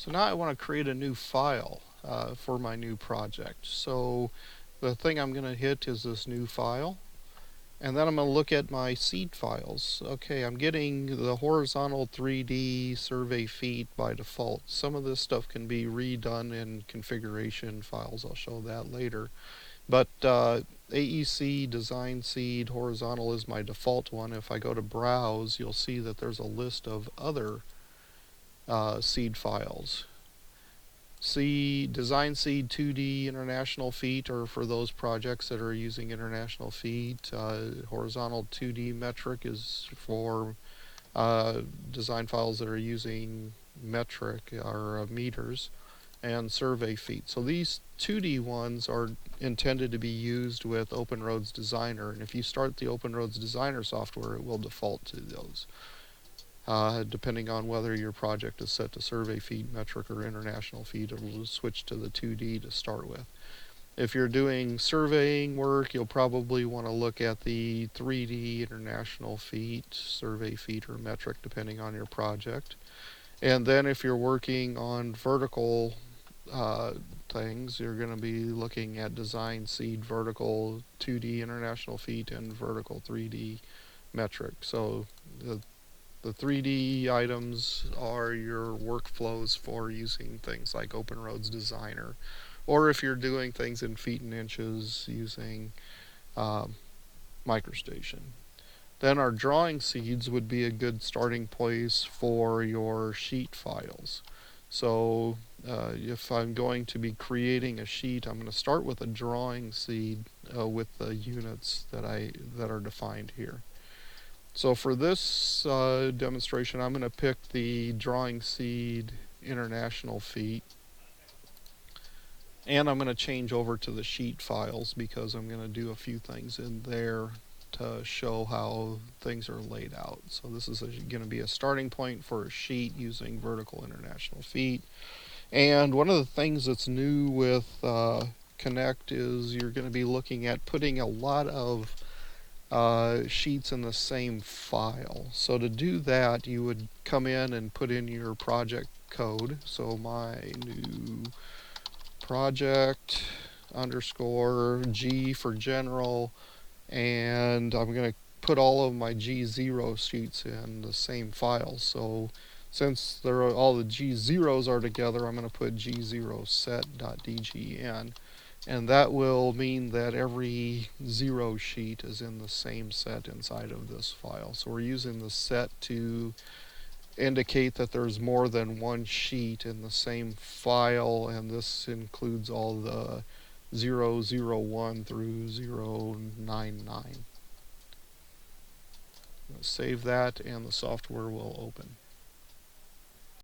So now I want to create a new file for my new project. So the thing I'm going to hit is this new file. And then I'm going to look at my seed files. Okay, I'm getting the horizontal 3D survey feet by default. Some of this stuff can be redone in configuration files. I'll show that later. But AEC, design seed, horizontal is my default one. If I go to browse, you'll see that there's a list of other seed files. Design seed 2D international feet are for those projects that are using international feet. Horizontal 2D metric is for design files that are using metric or meters, and survey feet. So these 2D ones are intended to be used with Open Roads Designer, and if you start the Open Roads Designer software, it will default to those. Depending on whether your project is set to survey feet, metric, or international feet, it will switch to the 2D to start with. If you're doing surveying work, you'll probably want to look at the 3D international feet, survey feet, or metric, depending on your project. And then if you're working on vertical things, you're going to be looking at design seed vertical 2D international feet and vertical 3D metric. So the 3D items are your workflows for using things like Open Roads Designer, or if you're doing things in feet and inches using MicroStation. Then our drawing seeds would be a good starting place for your sheet files. So if I'm going to be creating a sheet, I'm going to start with a drawing seed with the units that are defined here. So for this demonstration, I'm going to pick the drawing seed international feet, and I'm going to change over to the sheet files because I'm going to do a few things in there to show how things are laid out. So this is going to be a starting point for a sheet using vertical international feet. And one of the things that's new with Connect is you're going to be looking at putting a lot of sheets in the same file. So to do that, you would come in and put in your project code. So my new project underscore G for general, and I'm going to put all of my G0 sheets in the same file. So since all the G0s are together, I'm going to put G0 set.dgn. And that will mean that every 0 sheet is in the same set inside of this file. So we're using the set to indicate that there's more than one sheet in the same file, and this includes all the 001 through 099. Save that, and the software will open.